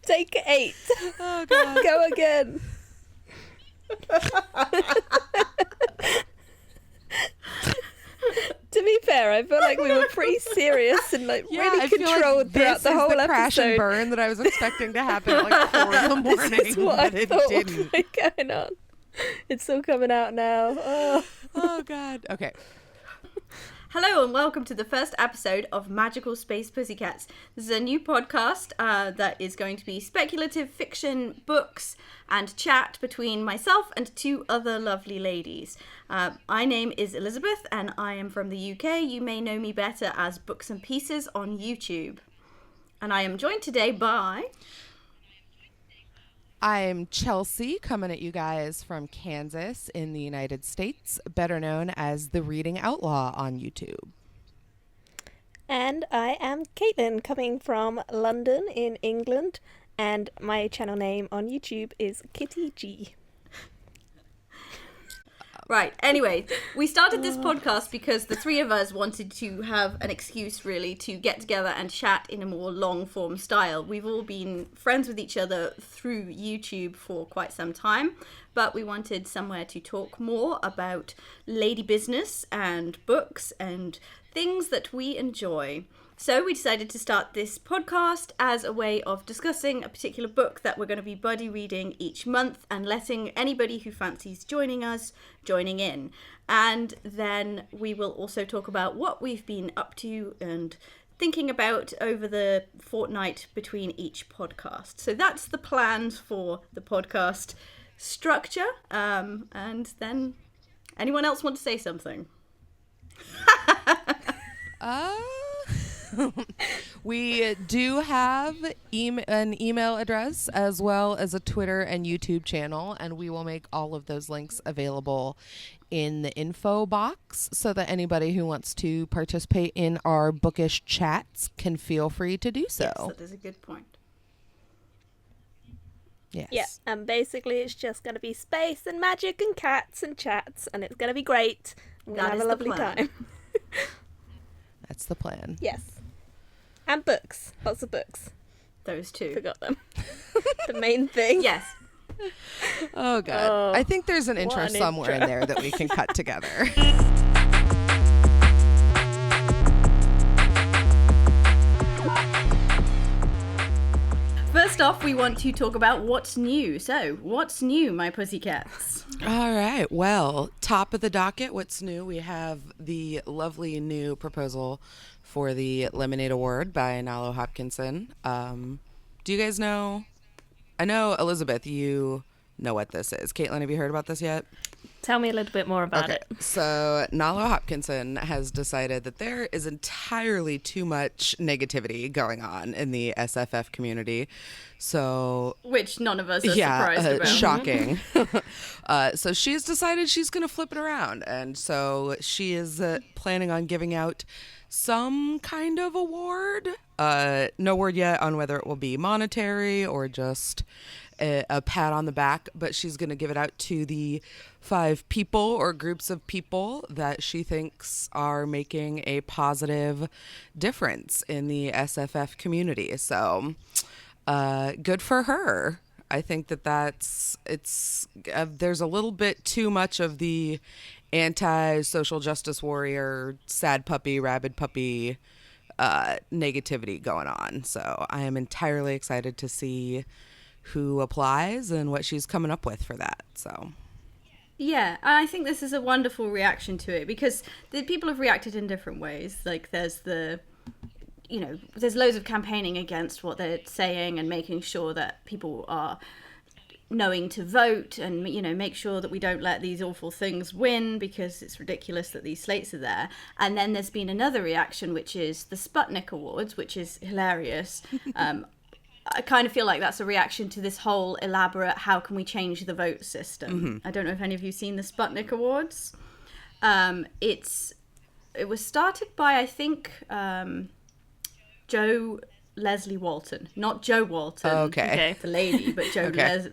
Take 8. Oh, God. Go again. To be fair, I feel like we were pretty serious and really controlled throughout the whole episode. This is the episode. crash and burn that I was expecting to happen at like 4 in the morning, This is what but I it thought didn't. was going on. It's all coming out now. Oh, God. Okay. Hello and welcome to the first episode of Magical Space Pussycats. This is a new podcast that is going to be speculative fiction, books and chat between myself and 2 other lovely ladies. My name is Elizabeth and I am from the UK. You may know me better as Books and Pieces on YouTube. And I am joined today by... I'm Chelsea, coming at you guys from Kansas in the United States, better known as the Reading Outlaw on YouTube. And I am Caitlin, coming from London in England, and my channel name on YouTube is Kitty G. Right, anyway, we started this podcast because the 3 of us wanted to have an excuse, really, to get together and chat in a more long-form style. We've all been friends with each other through YouTube for quite some time, but we wanted somewhere to talk more about lady business and books and things that we enjoy. So we decided to start this podcast as a way of discussing a particular book that we're going to be buddy reading each month and letting anybody who fancies joining us joining in. And then we will also talk about what we've been up to and thinking about over the fortnight between each podcast. So that's the plans for the podcast structure. And then anyone else want to say something? We do have an email address as well as a Twitter and YouTube channel, and we will make all of those links available in the info box so that anybody who wants to participate in our bookish chats can feel free to do so. Yes, that is a good point. Yes. Yeah, and basically it's just going to be space and magic and cats and chats, and it's going to be great. We're going to have a lovely time. That's the plan. Yes. And books. Lots of books. Those 2. Forgot them. The main thing. Yes. Oh, God. Oh, I think there's an intro somewhere in there that we can cut together. First off, we want to talk about what's new. So, what's new, my pussycats? All right. Well, top of the docket, what's new? We have the lovely new proposal for the Lemonade Award by Nalo Hopkinson. Do you guys know? I know, Elizabeth, you know what this is. Caitlin, have you heard about this yet? Tell me a little bit more about it. So Nalo Hopkinson has decided that there is entirely too much negativity going on in the SFF community. So, which none of us are surprised about. Shocking. So she's decided she's going to flip it around. And so she is planning on giving out some kind of award. No word yet on whether it will be monetary or just a pat on the back, but she's going to give it out to the 5 people or groups of people that she thinks are making a positive difference in the SFF community. So, good for her. I think there's a little bit too much of the anti-social justice warrior, sad puppy, rabid puppy negativity going on. So I am entirely excited to see who applies and what she's coming up with for that. So yeah, and I think this is a wonderful reaction to it because the people have reacted in different ways. Like there's loads of campaigning against what they're saying and making sure that people are knowing to vote and, make sure that we don't let these awful things win because it's ridiculous that these slates are there. And then there's been another reaction, which is the Sputnik Awards, which is hilarious. I kind of feel like that's a reaction to this whole elaborate how can we change the vote system. Mm-hmm. I don't know if any of you have seen the Sputnik Awards. It was started by, I think, Joe Leslie Walton. Not Joe Walton. Okay. The lady, but Joe Okay.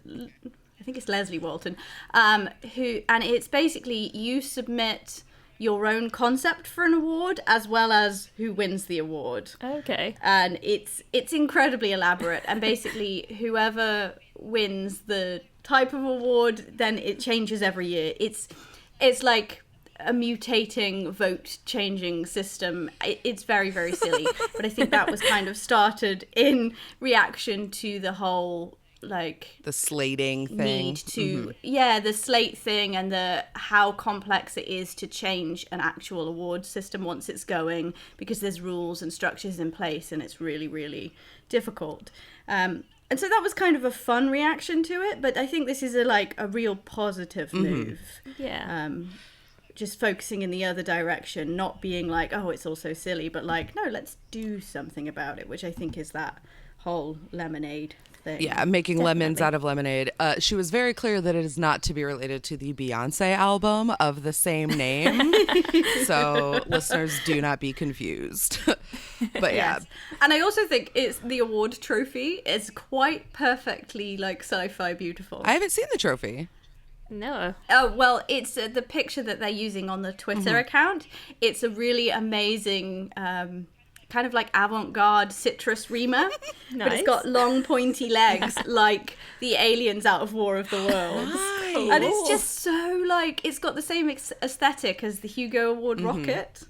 I think it's Leslie Walton. And it's basically you submit your own concept for an award as well as who wins the award. Okay. And it's incredibly elaborate, and basically whoever wins the type of award, then it changes every year. It's like a mutating vote changing system. It's very, very silly, but I think that was kind of started in reaction to the whole like The slating thing. need to the slate thing, and the how complex it is to change an actual award system once it's going, because there's rules and structures in place, and it's really, really difficult. And so that was kind of a fun reaction to it, but I think this is a real positive move. Yeah. Just focusing in the other direction, not being like, oh, it's all so silly, but like, no, let's do something about it, which I think is that whole lemonade thing. Yeah, making lemons out of lemonade. She was very clear that it is not to be related to the Beyonce album of the same name. So listeners, do not be confused. But yeah. Yes. And I also think it's the award trophy is quite perfectly like sci-fi beautiful. I haven't seen the trophy. No. Oh, well, it's the picture that they're using on the Twitter account. It's a really amazing kind of like avant-garde citrus reamer. But it's got long pointy legs like the aliens out of War of the Worlds. Nice. And it's just so like, it's got the same aesthetic as the Hugo Award rocket.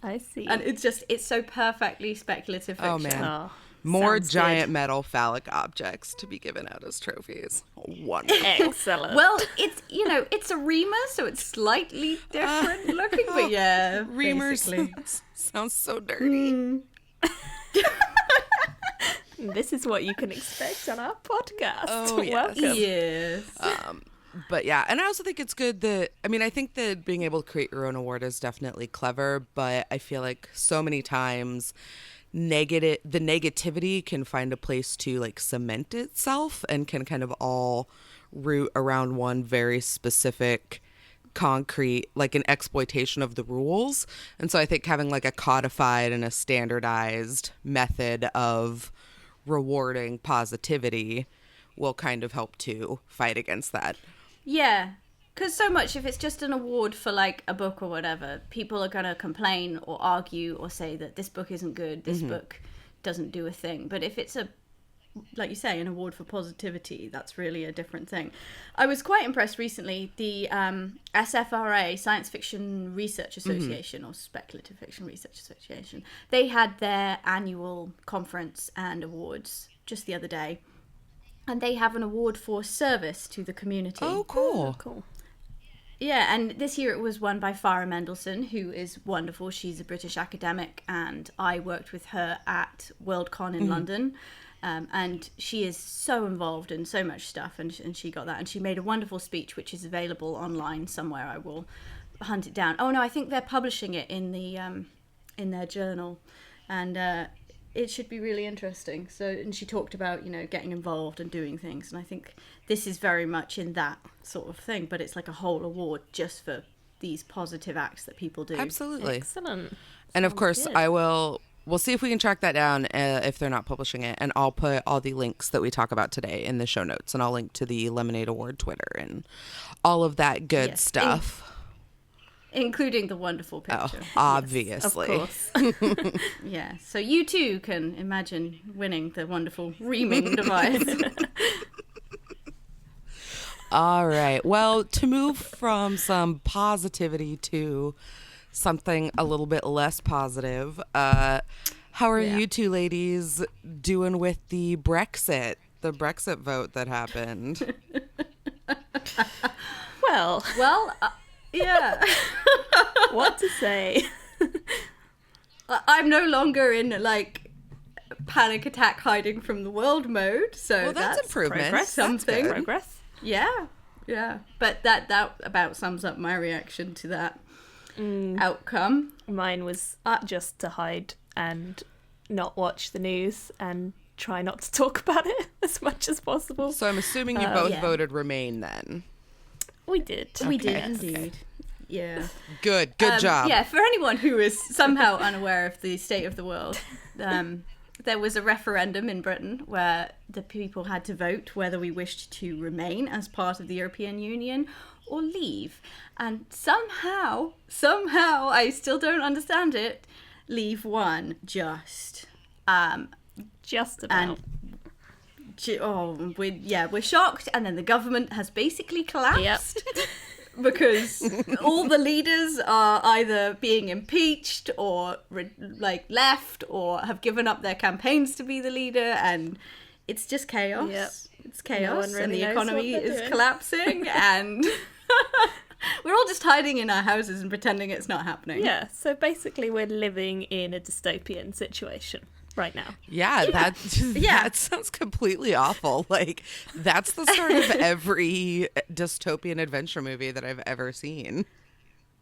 I see. And it's so perfectly speculative fiction. Oh, man. Oh, More sounds giant good. metal phallic objects to be given out as trophies. Wonderful. Excellent. Well, it's a reamer, so it's slightly different looking, but yeah, Reamers basically. sounds so dirty. This is what you can expect on our podcast. Oh, yes. Welcome. Yes. But yeah, and I also think it's good that, I think that being able to create your own award is definitely clever, but I feel like so many times the negativity can find a place to like cement itself and can kind of all root around one very specific concrete, like an exploitation of the rules. And so I think having like a codified and a standardized method of rewarding positivity will kind of help to fight against that. Yeah, because so much, if it's just an award for like a book or whatever, people are going to complain or argue or say that this book isn't good, this book doesn't do a thing. But if it's like you say, an award for positivity, that's really a different thing. I was quite impressed recently, the SFRA, Science Fiction Research Association, or Speculative Fiction Research Association, they had their annual conference and awards just the other day. And they have an award for service to the community. Oh, cool. Cool. Yeah, and this year it was won by Farah Mendelssohn, who is wonderful. She's a British academic, and I worked with her at Worldcon in London. And she is so involved in so much stuff, and she got that. And she made a wonderful speech, which is available online somewhere. I will hunt it down. Oh, no, I think they're publishing it in their journal. And it should be really interesting. So, and she talked about, getting involved and doing things. And I think this is very much in that sort of thing, but it's like a whole award just for these positive acts that people do. Absolutely. Excellent. And of Sounds course, good. we'll see if we can track that down if they're not publishing it. And I'll put all the links that we talk about today in the show notes. And I'll link to the Lemonade Award Twitter and all of that good Yes. stuff. Including the wonderful Oh, picture. obviously. Of course. Yeah, so you too can imagine winning the wonderful reaming device. All right. Well, to move from some positivity to something a little bit less positive, how are you two ladies doing with the Brexit vote that happened? Well, Yeah. what to say? I'm no longer in like panic attack hiding from the world mode, so Well, that's improvement. progress. something. That's good. Progress. Yeah. But that about sums up my reaction to that outcome. Mine was just to hide and not watch the news and try not to talk about it as much as possible. So I'm assuming you both yeah. voted Remain then. We did. We did Yes. indeed. Yeah. Good job. Yeah, for anyone who is somehow unaware of the state of the world, there was a referendum in Britain where the people had to vote whether we wished to remain as part of the European Union or leave. And somehow, I still don't understand it, leave won just. Just about. We're shocked, and then the government has basically collapsed. Yep. Because all the leaders are either being impeached or left or have given up their campaigns to be the leader, and it's just chaos. Yep. It's chaos, really and the knows economy what they're is doing. collapsing, and we're all just hiding in our houses and pretending it's not happening. Yeah, so basically we're living in a dystopian situation right now. Yeah, that sounds completely awful. Like, that's the start of every dystopian adventure movie that I've ever seen.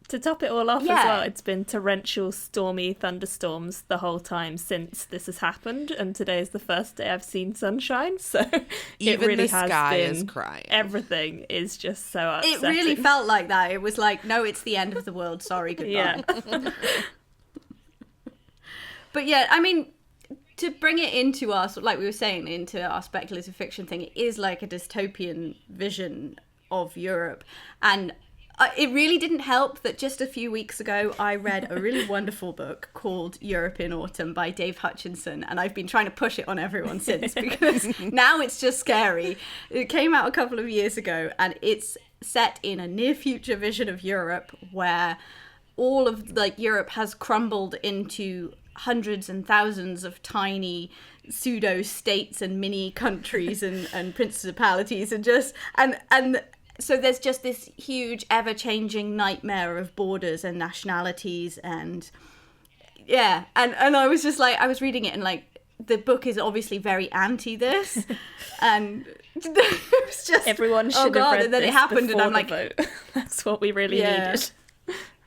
To top it all off Yeah. as well, it's been torrential, stormy thunderstorms the whole time since this has happened, and today is the first day I've seen sunshine, so Even it really the has sky been, is crying. Everything is just so upsetting. It really felt like that. It was like, no, it's the end of the world. Sorry, goodbye. Yeah. But yeah, I mean, to bring it into our, like we were saying, into our speculative fiction thing, it is like a dystopian vision of Europe. And it really didn't help that just a few weeks ago I read a really wonderful book called Europe in Autumn by Dave Hutchinson, and I've been trying to push it on everyone since because now it's just scary. It came out a couple of years ago, and it's set in a near future vision of Europe where all of Europe has crumbled into hundreds and thousands of tiny pseudo states and mini countries and principalities and so there's just this huge ever-changing nightmare of borders and nationalities and I was just like, I was reading it and like the book is obviously very anti this and it was just Everyone should have read and then this it happened before and I'm the like vote. That's what we really Yeah. needed.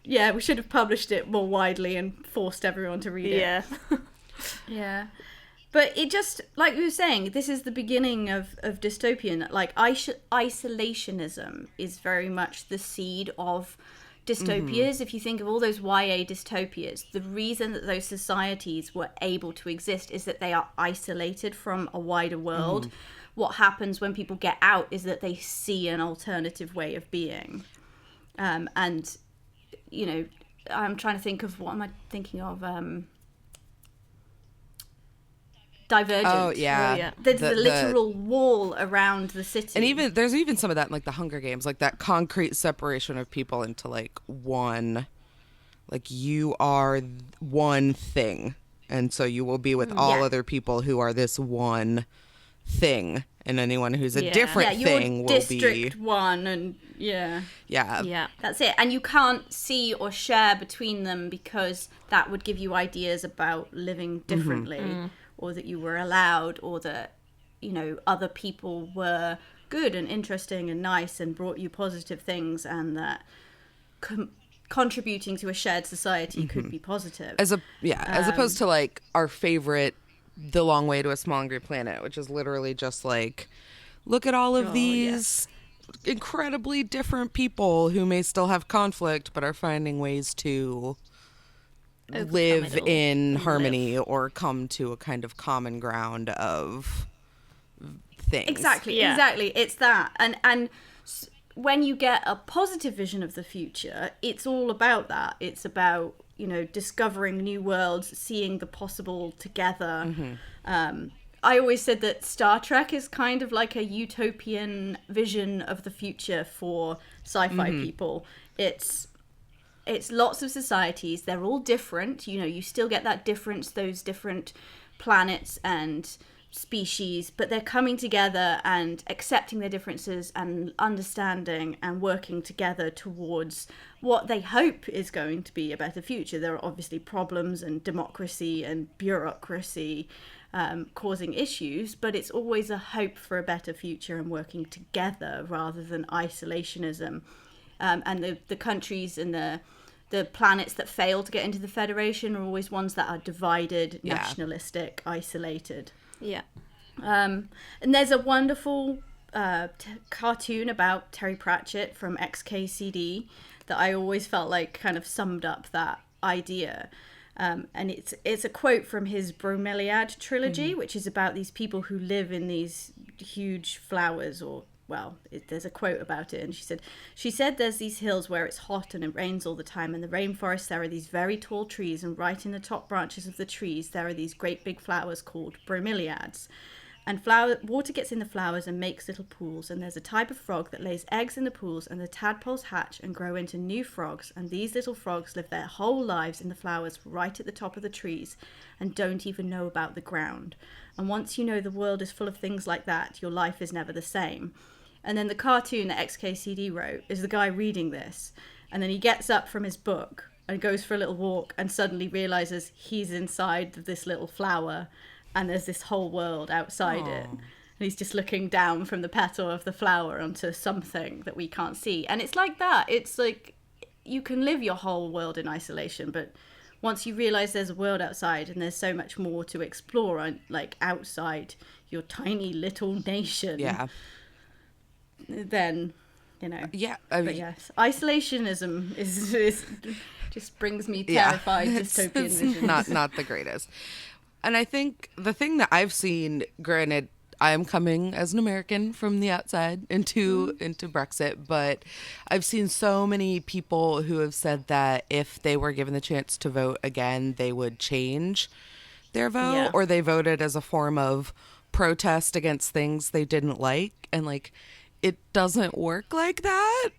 yeah, we should have published it more widely and forced everyone to read it. Yeah. Yeah. But it just, like we were saying, this is the beginning of dystopian. Like, isolationism is very much the seed of dystopias. If you think of all those YA dystopias, the reason that those societies were able to exist is that they are isolated from a wider world. What happens when people get out is that they see an alternative way of being. And, you know, I'm trying to think of, what am I thinking of? Divergent. Oh, yeah. Oh, yeah. There's the literal wall around the city. And there's even some of that in like the Hunger Games, like that concrete separation of people into like one, like you are one thing. And so you will be with all Yeah. other people who are this one thing. And anyone who's a Yeah. different you're thing will District 1 and yeah. Yeah. that's it. And you can't see or share between them because that would give you ideas about living differently or that you were allowed or that, you know, other people were good and interesting and nice and brought you positive things and that contributing to a shared society could be positive. As opposed to like our favorite The Long Way to a Small Hungry Planet, which is literally just like, look at all of these incredibly different people who may still have conflict but are finding ways to live it all in harmony or come to a kind of common ground of things. Exactly. It's that. And when you get a positive vision of the future, it's all about that. It's about, you know, discovering new worlds, seeing the possible together. I always said that Star Trek is kind of like a utopian vision of the future for sci-fi people. It's lots of societies. They're all different. You know, you still get that difference, those different planets and species, but they're coming together and accepting their differences and understanding and working together towards what they hope is going to be a better future. There are obviously problems and democracy and bureaucracy causing issues, but it's always a hope for a better future and working together rather than isolationism. And the countries and the planets that fail to get into the Federation are always ones that are divided, nationalistic, isolated. Yeah. And there's a wonderful cartoon about Terry Pratchett from XKCD that I always felt like kind of summed up that idea. And it's a quote from his Bromeliad trilogy, which is about these people who live in these huge flowers, or there's a quote about it, and she said there's these hills where it's hot and it rains all the time. In the rainforest there are these very tall trees, and right in the top branches of the trees there are these great big flowers called bromeliads. And water gets in the flowers and makes little pools, and there's a type of frog that lays eggs in the pools, and the tadpoles hatch and grow into new frogs, and these little frogs live their whole lives in the flowers right at the top of the trees and don't even know about the ground. And once you know the world is full of things like that, your life is never the same. And then the cartoon that XKCD wrote is the guy reading this, and then he gets up from his book and goes for a little walk and suddenly realizes he's inside this little flower and there's this whole world outside it. And he's just looking down from the petal of the flower onto something that we can't see. And it's like that. It's like you can live your whole world in isolation, but once you realize there's a world outside and there's so much more to explore on, like, outside your tiny little nation. Yeah. Then, you know. Yeah. But yes, isolationism is just brings me terrified dystopian visions. Not the greatest. And I think the thing that I've seen, granted, I am coming as an American from the outside into Brexit, but I've seen so many people who have said that if they were given the chance to vote again, they would change their vote, or they voted as a form of protest against things they didn't like. And, like, it doesn't work like that.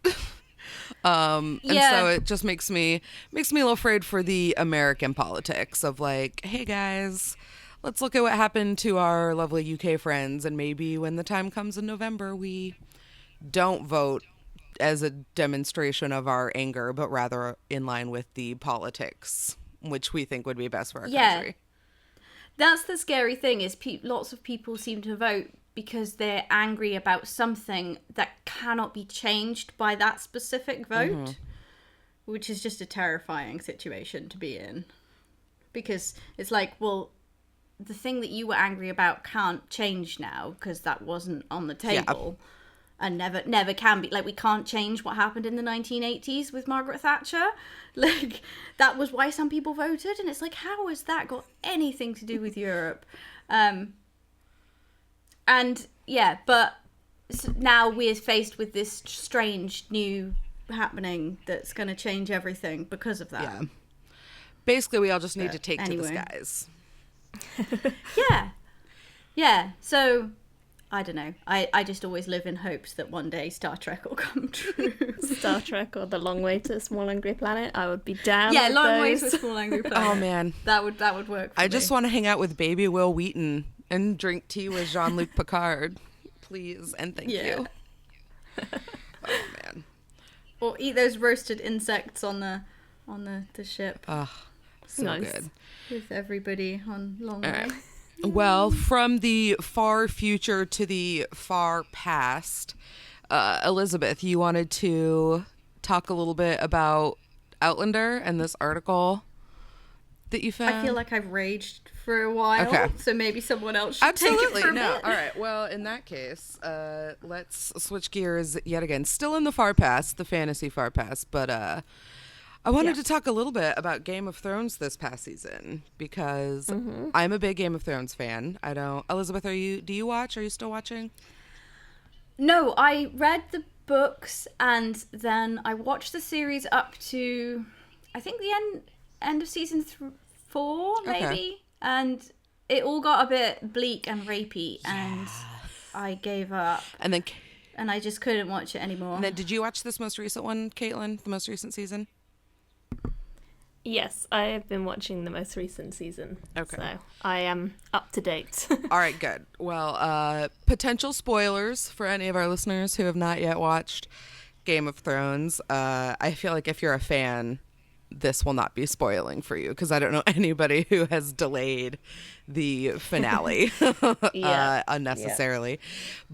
And so it just makes me a little afraid for the American politics of, like, hey guys, let's look at what happened to our lovely UK friends, and maybe when the time comes in November, we don't vote as a demonstration of our anger, but rather in line with the politics, which we think would be best for our country. That's the scary thing, is lots of people seem to vote because they're angry about something that cannot be changed by that specific vote, which is just a terrifying situation to be in. Because it's like, well, the thing that you were angry about can't change now because that wasn't on the table. And never can be. Like, we can't change what happened in the 1980s with Margaret Thatcher. Like, that was why some people voted, and it's like, how has that got anything to do with Europe? And yeah, but now we're faced with this strange new happening that's going to change everything because of that. Yeah. Basically, we all just need to take to the skies. Yeah. So, I don't know. I just always live in hopes that one day Star Trek will come true. Star Trek or The Long Way to a Small Angry Planet. I would be down. Yeah, with Long Way those. to a Small Angry Planet. Oh man, that would work. For I me. just want to hang out with baby Will Wheaton and drink tea with Jean-Luc Picard, please and thank you. Oh man. Or eat those roasted insects on the ship. Oh, so nice. Good. With everybody on Long Way. Right. Well, from the far future to the far past, Elizabeth, you wanted to talk a little bit about Outlander and this article that you found? I feel like I've raged for a while, so maybe someone else should Absolutely. take it for a No. bit. All right. Well, in that case, let's switch gears yet again. Still in the far past, the fantasy far past, but I wanted to talk a little bit about Game of Thrones this past season because I'm a big Game of Thrones fan. Elizabeth, do you watch? Are you still watching? No, I read the books and then I watched the series up to, I think, the end of season 4, maybe. Okay. And it all got a bit bleak and rapey, and I gave up. And I just couldn't watch it anymore. And then did you watch this most recent one, Caitlin, the most recent season? Yes, I have been watching the most recent season. Okay. So I am up to date. All right, good. Well, potential spoilers for any of our listeners who have not yet watched Game of Thrones. I feel like if you're a fan, this will not be spoiling for you because I don't know anybody who has delayed the finale unnecessarily.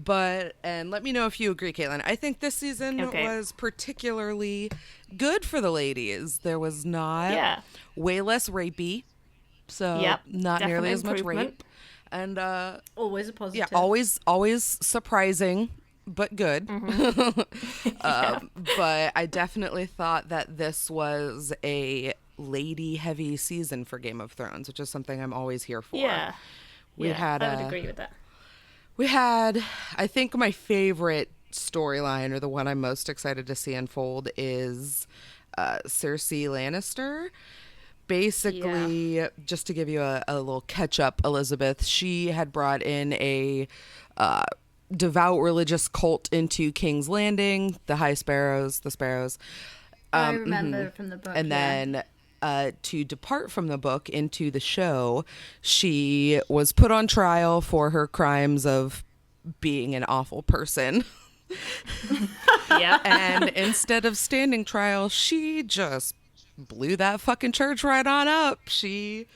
And let me know if you agree, Caitlin. I think this season was particularly good for the ladies. There was not way less rapey, so not nearly as much rape, and always a positive. Yeah, always surprising. But good. But I definitely thought that this was a lady heavy season for Game of Thrones, which is something I'm always here for. Yeah. We had I would agree with that. We had, I think my favorite storyline, or the one I'm most excited to see unfold, is Cersei Lannister. Basically, just to give you a little catch up, Elizabeth, she had brought in a devout religious cult into King's Landing, the High Sparrows, the Sparrows. I remember from the book. And then to depart from the book into the show, she was put on trial for her crimes of being an awful person. Yeah. And instead of standing trial, she just blew that fucking church right on up. She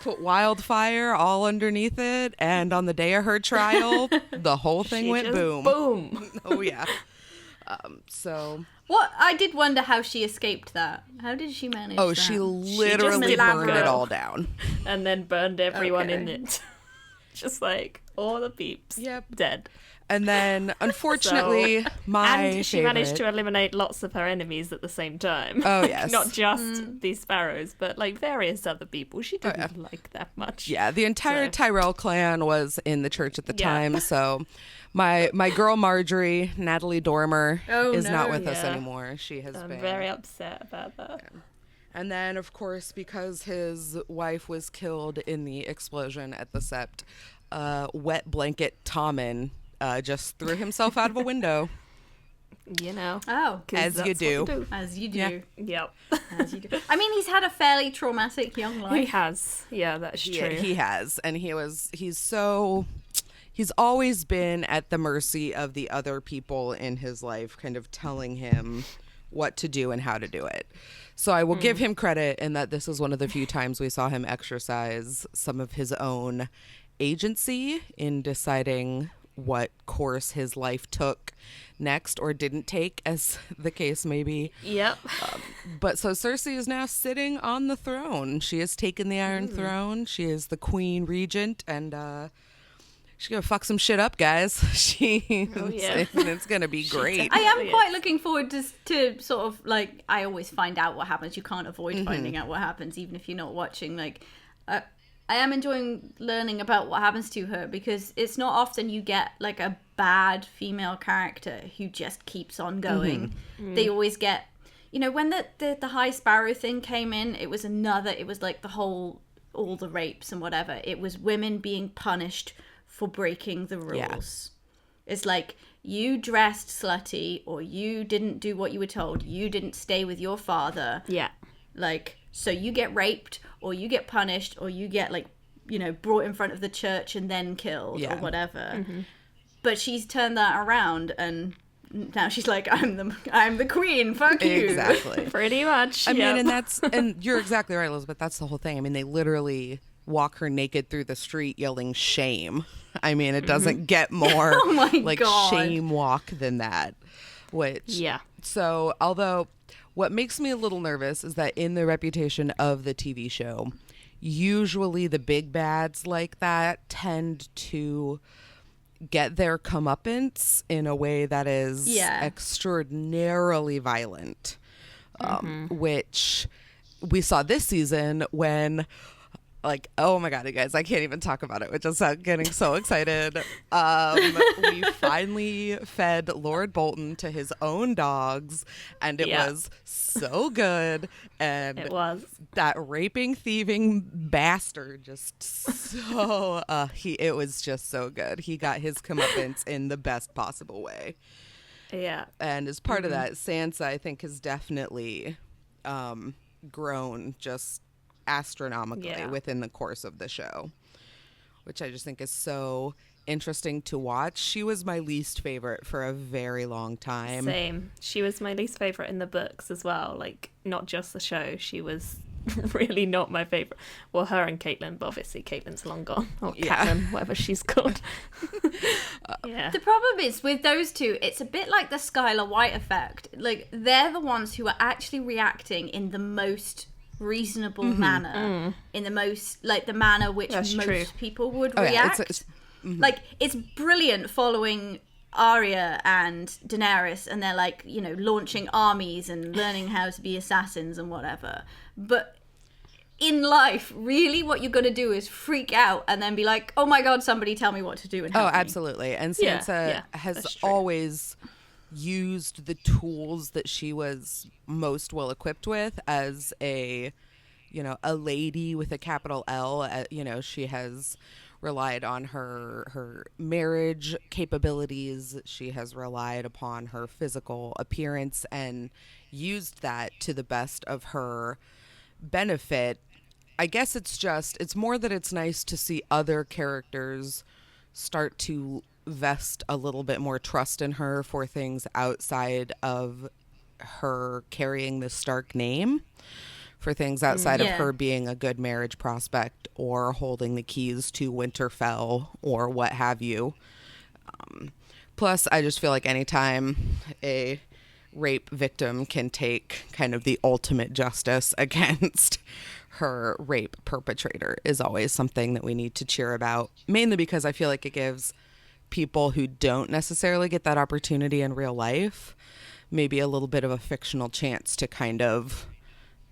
put wildfire all underneath it, and on the day of her trial, the whole thing went boom. Boom. Oh yeah. So What? I did wonder how she escaped that. How did she manage that? she literally burned it all down. And then burned everyone in Okay. it. Just like all the peeps. Yep. Dead. And then, unfortunately, And she managed to favorite- eliminate lots of her enemies at the same time. Oh, yes. Not just these sparrows, but like various other people she didn't like that much. Yeah, the entire So- Tyrell clan was in the church at the Yeah. time. So my girl Marjorie, Natalie Dormer, is no. not with us Yeah. anymore. She has I'm been very upset about that. And then, of course, because his wife was killed in the explosion at the Sept, wet blanket Tommen just threw himself out of a window. You know. Oh, 'Cause As you that's what do. they as you do. Yeah. Yep. As you do. I mean, he's had a fairly traumatic young He life. has. Yeah, that's true. He has. And he's always been at the mercy of the other people in his life, kind of telling him what to do and how to do it. So I will give him credit in that this is one of the few times we saw him exercise some of his own agency in deciding what course his life took next, or didn't take, as the case may be. Yep. But so Cersei is now sitting on the throne. She has taken the Iron Throne. She is the Queen Regent, and she's gonna fuck some shit up, guys. It's gonna be great. I am Yes. quite looking forward to sort of like, I always find out what happens. You can't avoid finding out what happens, even if you're not watching. Like, I am enjoying learning about what happens to her, because it's not often you get like a bad female character who just keeps on going. They always get, when the High Sparrow thing came in, it was like all the rapes and whatever. It was women being punished for breaking the rules. Yeah. It's like, you dressed slutty, or you didn't do what you were told, you didn't stay with your father. Yeah. Like, so you get raped, or you get punished, or you get like, brought in front of the church and then killed, or whatever. But she's turned that around, and now she's like, I'm the queen, fuck you. Exactly. Pretty much. I mean, yep. and you're exactly right, Elizabeth. That's the whole thing. I mean, they literally walk her naked through the street yelling shame. I mean, it doesn't get more Oh my like God. shame walk than that. Which, Yeah. So, although what makes me a little nervous is that in the reputation of the TV show, usually the big bads like that tend to get their comeuppance in a way that is extraordinarily violent, which we saw this season when, like, oh my god, you guys, I can't even talk about it, which is getting so excited. We finally fed Lord Bolton to his own dogs, and it was so good. And It was. that raping, thieving bastard just so it was just so good. He got his comeuppance in the best possible way. Yeah. And as part of that, Sansa, I think, has definitely grown just astronomically within the course of the show, which I just think is so interesting to watch. She was my least favorite for a very long time. Same. She was my least favorite in the books as well. Like, not just the show. She was really not my favorite. Well, her and Caitlin, but obviously Caitlin's long gone. Or Catelyn, whatever she's called. Yeah. The problem is with those two, it's a bit like the Skylar White effect. Like, they're the ones who are actually reacting in the most reasonable manner, in the most, like, the manner which That's most true. people would Oh, yeah, react. it's Like, it's brilliant following Arya and Daenerys, and they're like, you know, launching armies and learning how to be assassins and whatever. But in life, really what you're going to do is freak out and then be like, oh my God, somebody tell me what to do and help me. Absolutely. And Sansa has always used the tools that she was most well equipped with as a, you know, a lady with a capital L. You know, she has relied on her marriage capabilities. She has relied upon her physical appearance and used that to the best of her benefit. I guess it's more that it's nice to see other characters start to vest a little bit more trust in her for things outside of her carrying the Stark name, for things outside of her being a good marriage prospect or holding the keys to Winterfell or what have you. Plus, I just feel like anytime a rape victim can take kind of the ultimate justice against her rape perpetrator is always something that we need to cheer about, mainly because I feel like it gives people who don't necessarily get that opportunity in real life maybe a little bit of a fictional chance to kind of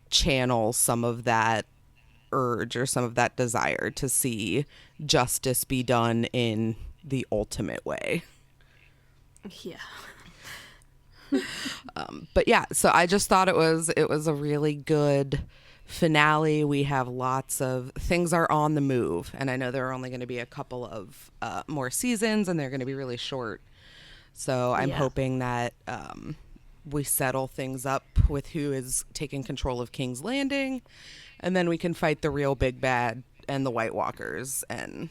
channel some of that urge or some of that desire to see justice be done in the ultimate way. Yeah. But yeah, so I just thought it was a really good finale. We have lots of things are on the move, and I know there are only going to be a couple of more seasons, and they're going to be really short. So I'm hoping that we settle things up with who is taking control of King's Landing, and then we can fight the real big bad and the White Walkers. And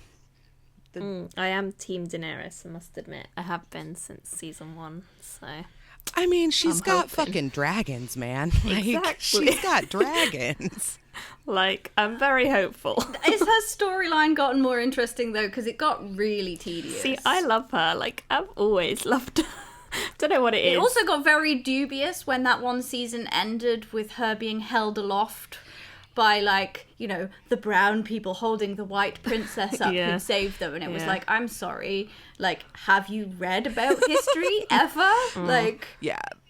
I am Team Daenerys, I must admit. I have been since season 1, so... I mean, she's got fucking dragons, man. Like, exactly. She's got dragons. Like, I'm very hopeful. Has her storyline gotten more interesting, though? Because it got really tedious. See, I love her. Like, I've always loved her. Don't know what it is. It also got very dubious when that one season ended with her being held aloft by, like, you know, the brown people holding the white princess up who saved them. And it was like, I'm sorry. Like, have you read about history ever? Like,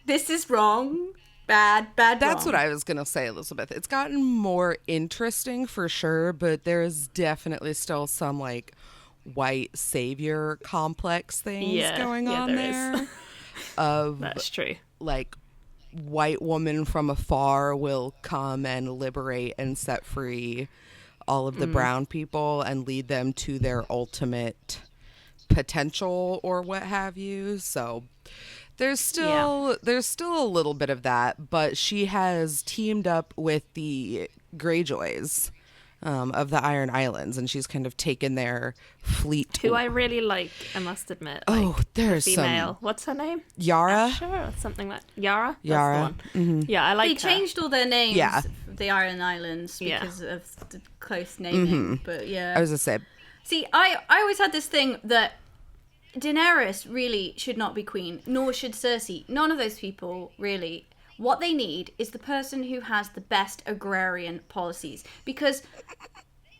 this is wrong. Bad, That's wrong. what I was going to say, Elizabeth. It's gotten more interesting for sure, but there is definitely still some, like, white savior complex things going on there. That's true. Like, white woman from afar will come and liberate and set free all of the brown people and lead them to their ultimate potential or what have you. So there's still a little bit of that, but she has teamed up with the Greyjoys of the Iron Islands, and she's kind of taken their fleet. Who I really like, I must admit. There's the female. some. What's her name? Yara? Asha or something like Yara? Yara. That's the one. Yeah, I like They her. changed all their names, the Iron Islands, because of the close naming. But I was going to say. See, I always had this thing that Daenerys really should not be queen, nor should Cersei. None of those people, really. What they need is the person who has the best agrarian policies, because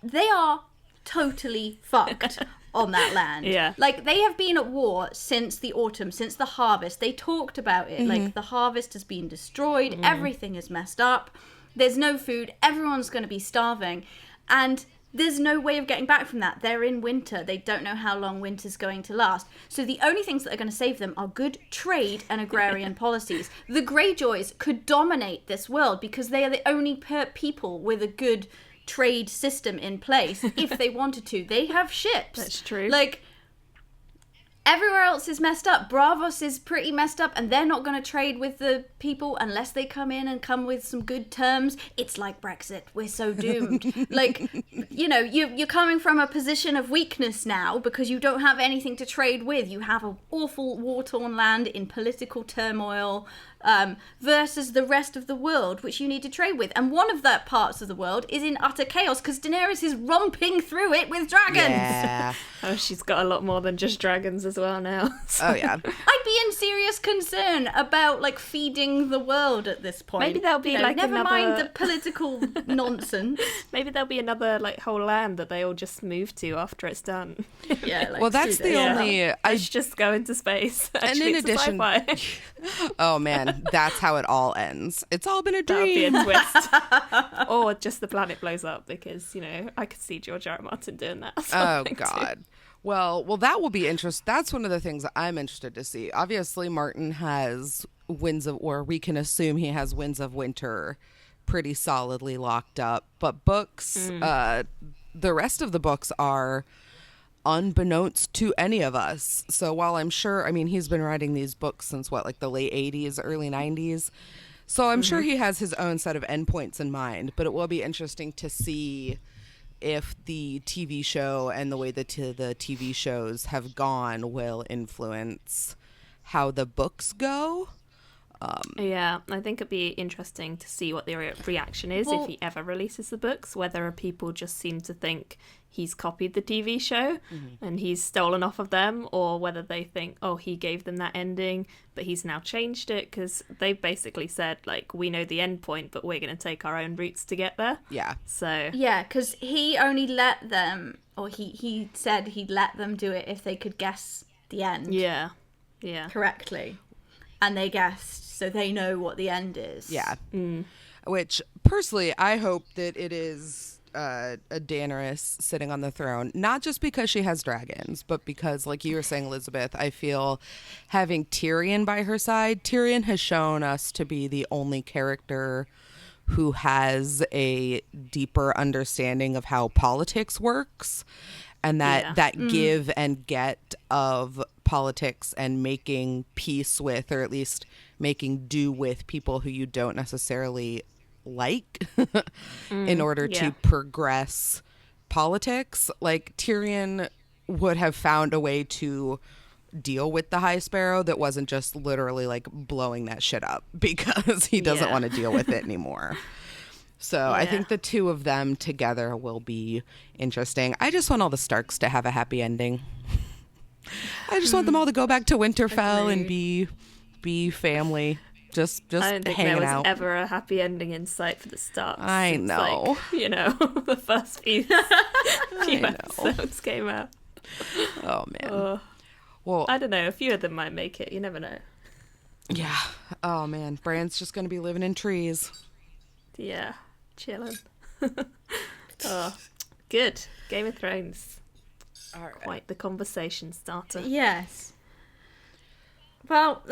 they are totally fucked on that land. Yeah. Like, they have been at war since the autumn, since the harvest. They talked about it. Like, the harvest has been destroyed. Everything is messed up. There's no food. Everyone's going to be starving. And there's no way of getting back from that. They're in winter. They don't know how long winter's going to last. So the only things that are going to save them are good trade and agrarian policies. The Greyjoys could dominate this world because they are the only people with a good trade system in place if they wanted to. They have ships. That's true. Like, everywhere else is messed up. Bravos is pretty messed up, and they're not going to trade with the people unless they come in and come with some good terms. It's like Brexit. We're so doomed. Like, you know, you're coming from a position of weakness now because you don't have anything to trade with. You have an awful war-torn land in political turmoil. versus the rest of the world, which you need to trade with. And one of the parts of the world is in utter chaos because Daenerys is romping through it with dragons. Yeah. Oh, she's got a lot more than just dragons as well now. Oh, yeah. I'd be in serious concern about, like, feeding the world at this point. Maybe there'll be, never another... mind the political nonsense. Maybe there'll be another, whole land that they all just move to after it's done. Yeah, Well, that's the only... Let's just go into space. Actually, and in addition... Oh, man, that's how it all ends. It's all been a That would be a dream. twist. Or just the planet blows up because, I could see George R. R. Martin doing that. Oh, God. Well, that will be interesting. That's one of the things I'm interested to see. Obviously, Martin has we can assume he has Winds of Winter pretty solidly locked up. But books, the rest of the books are unbeknownst to any of us. So while I'm sure, he's been writing these books since the late 80s, early 90s. So I'm sure he has his own set of endpoints in mind. But it will be interesting to see if the TV show and the way that the TV shows have gone will influence how the books go. Yeah, I think it'd be interesting to see what the reaction is if he ever releases the books, whether people just seem to think he's copied the TV show and he's stolen off of them, or whether they think, oh, he gave them that ending, but he's now changed it, because they've basically said, we know the end point, but we're going to take our own routes to get there. Yeah. So... Yeah, because he only let them, or he said he'd let them do it if they could guess the end. Yeah. Correctly. And they guessed, so they know what the end is. Yeah. Which, personally, I hope that it is a Daenerys sitting on the throne, not just because she has dragons, but because, like you were saying, Elizabeth, I feel having Tyrion by her side, Tyrion has shown us to be the only character who has a deeper understanding of how politics works, and that give and get of politics and making peace with, or at least making do with, people who you don't necessarily like in order to progress politics. Tyrion would have found a way to deal with the High Sparrow that wasn't just literally blowing that shit up because he doesn't want to deal with it anymore. So I think the two of them together will be interesting. I just want all the Starks to have a happy ending. I just want them all to go back to Winterfell and be family. Just I don't think hanging there was out. ever a happy ending in sight for the Starks. I know. The first few episodes came out. Oh, man. Well, I don't know. A few of them might make it. You never know. Yeah. Oh, man. Bran's just going to be living in trees. Yeah. Chilling. Good. Game of Thrones. All right. Quite the conversation starter. Yes. Well,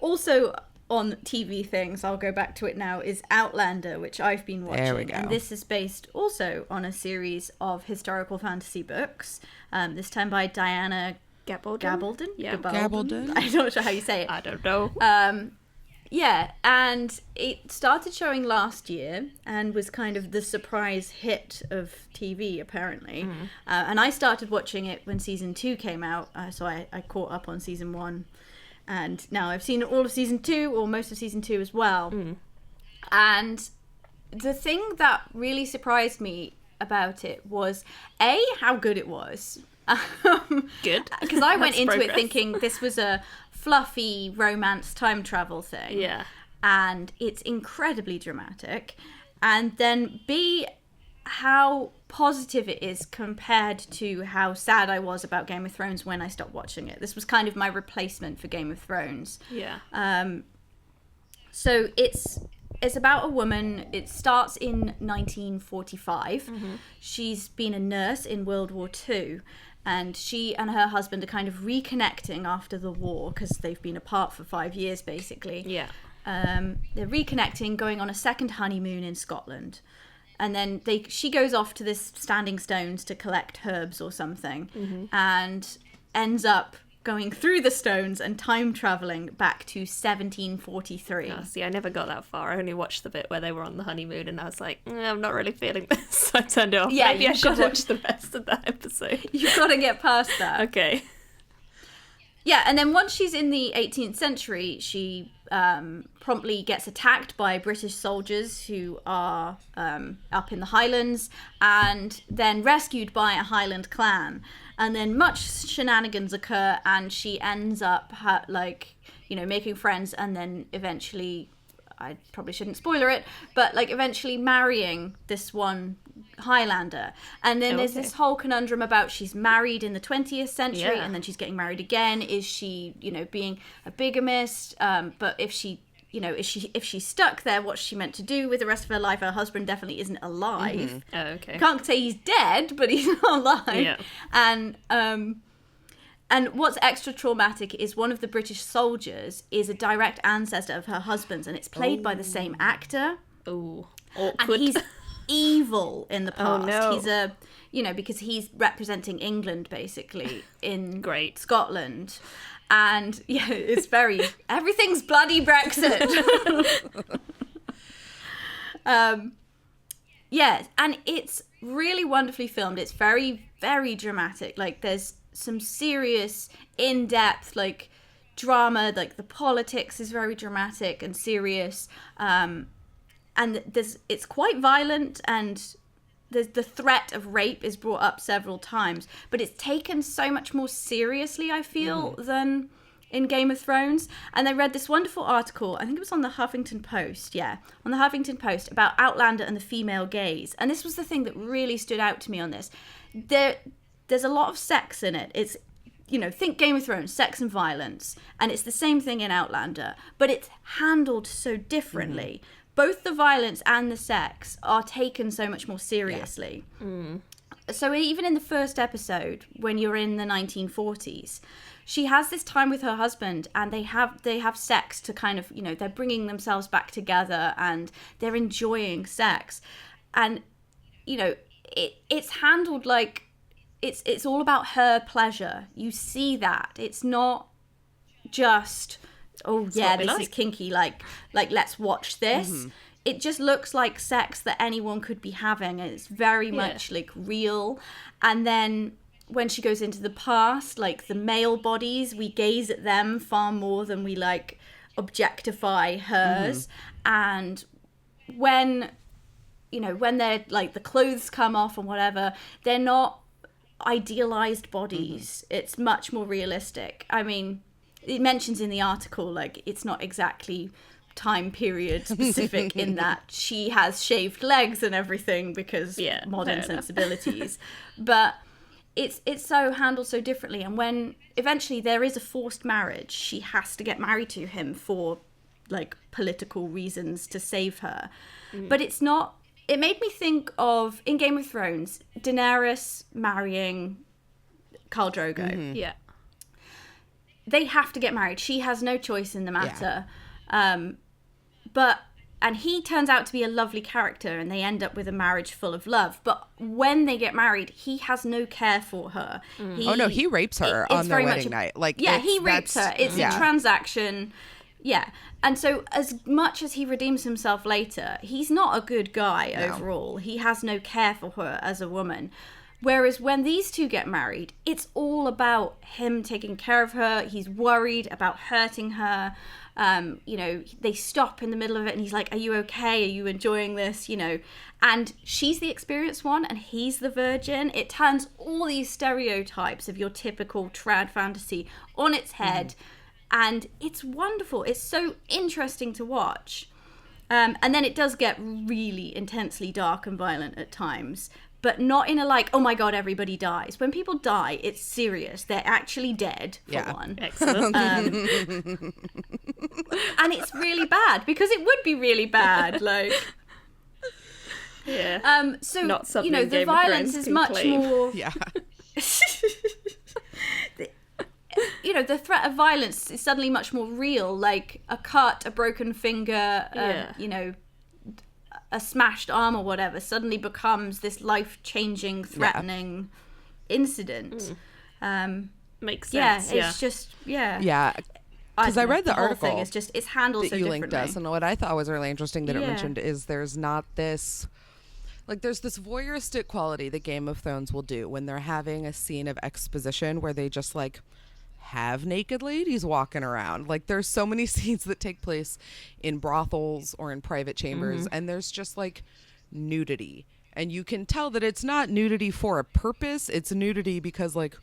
also on TV things, I'll go back to it now, is Outlander, which I've been watching. There we go. And this is based also on a series of historical fantasy books, this time by Diana Gabaldon? Yeah. Gabaldon? I'm not sure how you say it. I don't know. Yeah, and it started showing last year and was kind of the surprise hit of TV, apparently. And I started watching it when season 2 came out, so I caught up on season 1. And now I've seen all of season 2, or most of season 2 as well. And the thing that really surprised me about it was, A, how good it was. Good. Because I went That's into progress. it thinking this was a fluffy romance time travel thing. Yeah. And it's incredibly dramatic. And then B, how positive it is compared to how sad I was about Game of Thrones when I stopped watching it. This was kind of my replacement for Game of Thrones. Yeah. So it's about a woman. It starts in 1945. She's been a nurse in World War II. And she and her husband are kind of reconnecting after the war because they've been apart for 5 years, basically. Yeah. They're reconnecting, going on a second honeymoon in Scotland. And then she goes off to this Standing Stones to collect herbs or something, and ends up going through the stones and time traveling back to 1743. Oh, see, I never got that far. I only watched the bit where they were on the honeymoon, and I was like, I'm not really feeling this. So I turned it off. Yeah, Maybe I you've should gotta- watch the rest of that episode. You've got to get past that. Okay. Yeah, and then once she's in the 18th century, she promptly gets attacked by British soldiers who are up in the Highlands, and then rescued by a Highland clan. And then much shenanigans occur, and she ends up making friends, and then eventually, I probably shouldn't spoiler it, but eventually marrying this one Highlander. And then there's this whole conundrum about she's married in the 20th century, and then she's getting married again. Is she, being a bigamist? But if she's stuck there, what's she meant to do with the rest of her life? Her husband definitely isn't alive. Oh, okay. Can't say he's dead, but he's not alive. Yeah. And what's extra traumatic is one of the British soldiers is a direct ancestor of her husband's, and it's played by the same actor. Oh, and he's evil in the past. Oh, no. He's because he's representing England basically in Great. Scotland. And it's everything's bloody Brexit. And it's really wonderfully filmed. It's very, very dramatic. There's some serious, in-depth, drama. The politics is very dramatic and serious. And it's quite violent, and the threat of rape is brought up several times, but it's taken so much more seriously, I feel, than in Game of Thrones. And I read this wonderful article, I think it was on the Huffington Post, on the Huffington Post, about Outlander and the female gaze. And this was the thing that really stood out to me on this. There's a lot of sex in it. It's, think Game of Thrones, sex and violence. And it's the same thing in Outlander, but it's handled so differently. Both the violence and the sex are taken so much more seriously. Yeah. So even in the first episode, when you're in the 1940s, she has this time with her husband, and they have sex to kind of, they're bringing themselves back together, and they're enjoying sex. And, it's handled like it's all about her pleasure. You see that. It's not just, this is kinky, let's watch this. It just looks like sex that anyone could be having, and it's very much real. And then when she goes into the past, the male bodies, we gaze at them far more than we objectify hers. And when they're the clothes come off and whatever, they're not idealized bodies. It's much more realistic. I mean, it mentions in the article it's not exactly time period specific in that she has shaved legs and everything because modern sensibilities. But it's so handled so differently. And when eventually there is a forced marriage, she has to get married to him for political reasons to save her. But it's not. It made me think of, in Game of Thrones, Daenerys marrying Khal Drogo. Yeah. They have to get married. She has no choice in the matter. And he turns out to be a lovely character, and they end up with a marriage full of love. But when they get married, he has no care for her. He rapes her on their wedding night. He rapes her. It's a transaction. Yeah. And so as much as he redeems himself later, he's not a good guy overall. He has no care for her as a woman. Whereas when these two get married, it's all about him taking care of her. He's worried about hurting her. They stop in the middle of it, and he's like, are you okay? Are you enjoying this? And she's the experienced one, and he's the virgin. It turns all these stereotypes of your typical trad fantasy on its head. And it's wonderful. It's so interesting to watch. And then it does get really intensely dark and violent at times, but not in a oh my God, everybody dies. When people die, it's serious. They're actually dead, for one. Excellent. And it's really bad, because it would be really bad. So, not something Game the of violence Thrones is much claim. more... Yeah. The threat of violence is suddenly much more real, a cut, a broken finger, a smashed arm or whatever suddenly becomes this life-changing, threatening incident. Makes sense. It's just, Yeah. Because I read the article thing is just, it's handled that so you differently. linked us, and what I thought was really interesting that it mentioned is there's not this... there's this voyeuristic quality that Game of Thrones will do when they're having a scene of exposition where they just, have naked ladies walking around. Like, there's so many scenes that take place in brothels or in private chambers, and there's just like nudity, and you can tell that it's not nudity for a purpose. It's nudity because, like,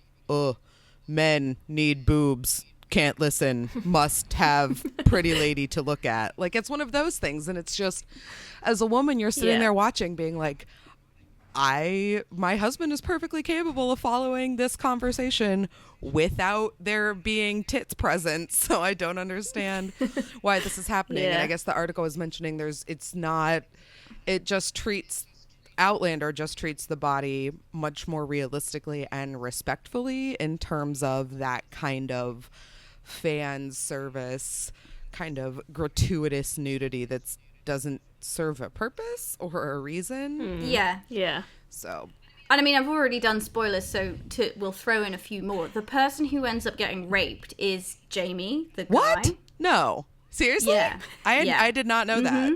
men need boobs, can't listen, must have pretty lady to look at. Like, it's one of those things, and it's just, as a woman, you're sitting there watching, being like, my husband is perfectly capable of following this conversation without there being tits present, so I don't understand why this is happening. And I guess the article was mentioning Outlander just treats the body much more realistically and respectfully in terms of that kind of fan service, kind of gratuitous nudity that doesn't serve a purpose or a reason. Yeah. So, and I mean, I've already done spoilers, so we'll throw in a few more. The person who ends up getting raped is Jamie, the guy. What? No. Seriously? Yeah. I did not know that.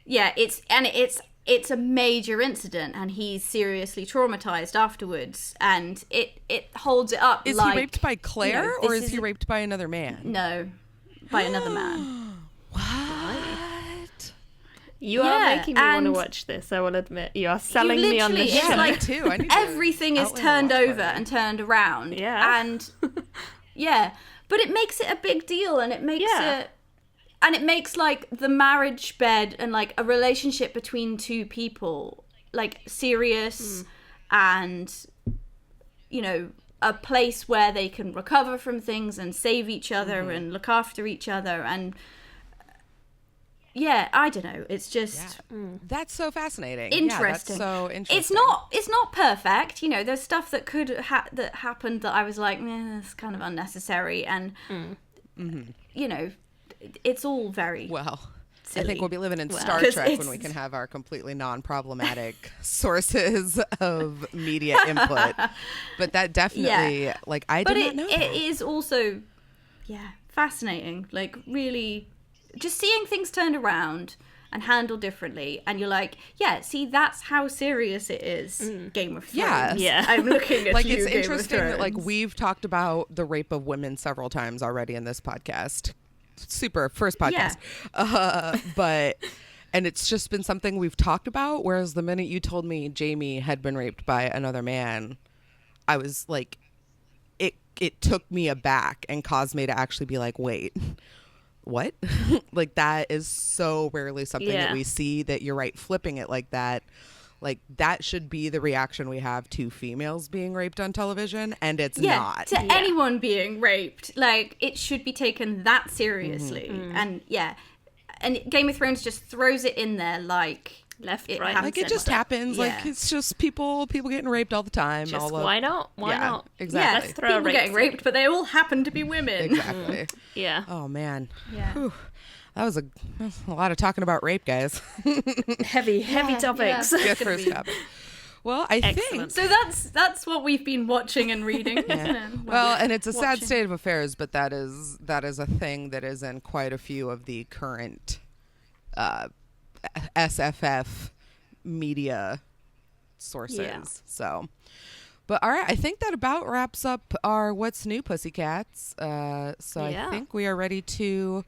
Yeah, it's a major incident, and he's seriously traumatized afterwards, and it holds it up. Is he raped by Claire, or is he raped by another man? No, by another man. What? You are making me want to watch this, I will admit. You are selling me on this show. It's like too. I need everything is turned over and turned around. Yeah. And but it makes it a big deal, and it makes it, and it makes like the marriage bed and like a relationship between two people like serious and, you know, a place where they can recover from things and save each other and look after each other. And I don't know. It's just that's so fascinating. Interesting. Yeah, that's so interesting. It's not perfect. You know, there's stuff that could that happened that I was like, it's kind of unnecessary, and you know, it's all very silly. I think we'll be living in Star Trek when we can have our completely non-problematic sources of media input. But that definitely, like, I did not know that. It is also, fascinating. Like, really, just seeing things turned around and handled differently, and you're like, see, that's how serious it is. Game of Thrones. Yeah. I'm looking at like, you, it's Game interesting of that, like, Thrones. we've talked about the rape of women several times already in this podcast. Super first podcast. But and it's just been something we've talked about, whereas the minute you told me Jamie had been raped by another man, I was like, it took me aback and caused me to actually be like, wait, what? Like, that is so rarely something that we see, that you're right, flipping it like that. Like, that should be the reaction we have to females being raped on television, and it's not. To anyone being raped, like, it should be taken that seriously. And and Game of Thrones just throws it in there like left, it right, like, it just happens. Like, it's just people getting raped all the time. Just why not? Why not? Exactly. Let's throw people getting raped, but they all happen to be women. Exactly. Yeah. Oh man. Yeah. Whew. That was a lot of talking about rape, guys. Heavy topics. Yeah. Good first topic. Well, I think so. That's what we've been watching and reading. Well, and it's a sad state of affairs, but that is a thing that is in quite a few of the current SFF media sources. Yeah. So, but all right, I think that about wraps up our What's New Pussycats. I think we are ready to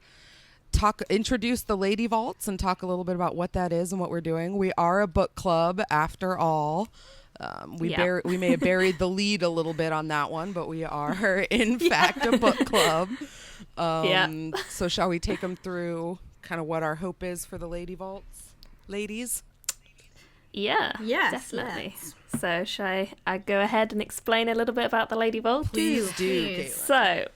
introduce the Lady Vaults and talk a little bit about what that is and what we're doing. We are a book club after all. We may have buried the lead a little bit on that one, but we are in fact a book club. So shall we take them through kind of what our hope is for the Lady Vaults, ladies? Yeah, definitely. So shall I go ahead and explain a little bit about the Lady Vault? Please do, Caitlin. So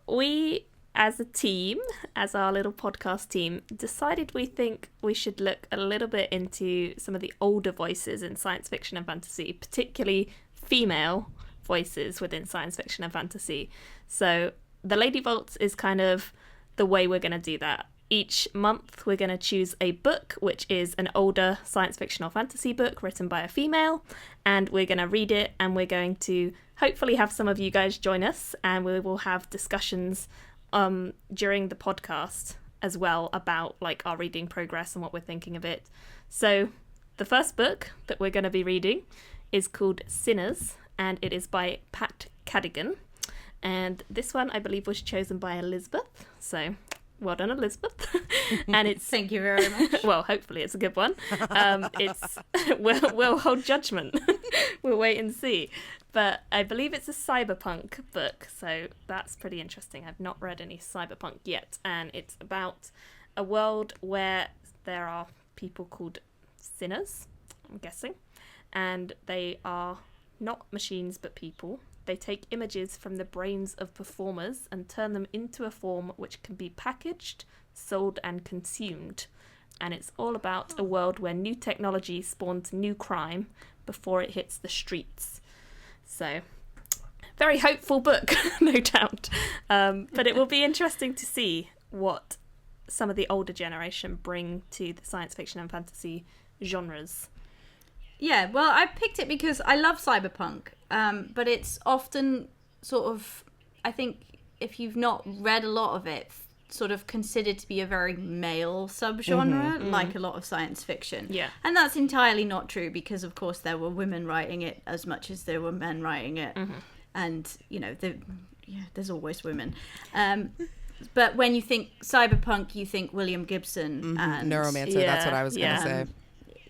we, as a team, as our little podcast team, decided we think we should look a little bit into some of the older voices in science fiction and fantasy, particularly female voices within science fiction and fantasy. So the Lady Vaults is kind of the way we're going to do that. Each month we're going to choose a book, which is an older science fiction or fantasy book written by a female, and we're going to read it, and we're going to hopefully have some of you guys join us, and we will have discussions during the podcast as well about like our reading progress and what we're thinking of it. So the first book that we're going to be reading is called Sinners, and it is by Pat Cadigan, And this one, I believe, was chosen by Elizabeth. So, well done, Elizabeth. And it's... Thank you very much. Well, hopefully it's a good one. It's we'll hold judgment. We'll wait and see. But I believe it's a cyberpunk book, so that's pretty interesting. I've not read any cyberpunk yet, and it's about a world where there are people called sinners, I'm guessing, and they are not machines but people. They take images from the brains of performers and turn them into a form which can be packaged, sold, and consumed. And it's all about a world where new technology spawns new crime before it hits the streets. So, very hopeful book, no doubt. But it will be interesting to see what some of the older generation bring to the science fiction and fantasy genres. Yeah, well, I picked it because I love cyberpunk, but it's often sort of, I think, if you've not read a lot of it, sort of considered to be a very male subgenre, like a lot of science fiction. Yeah. And that's entirely not true because, of course, there were women writing it as much as there were men writing it. And, you know, there's always women. But when you think cyberpunk, you think William Gibson and Neuromancer. That's what I was going to say.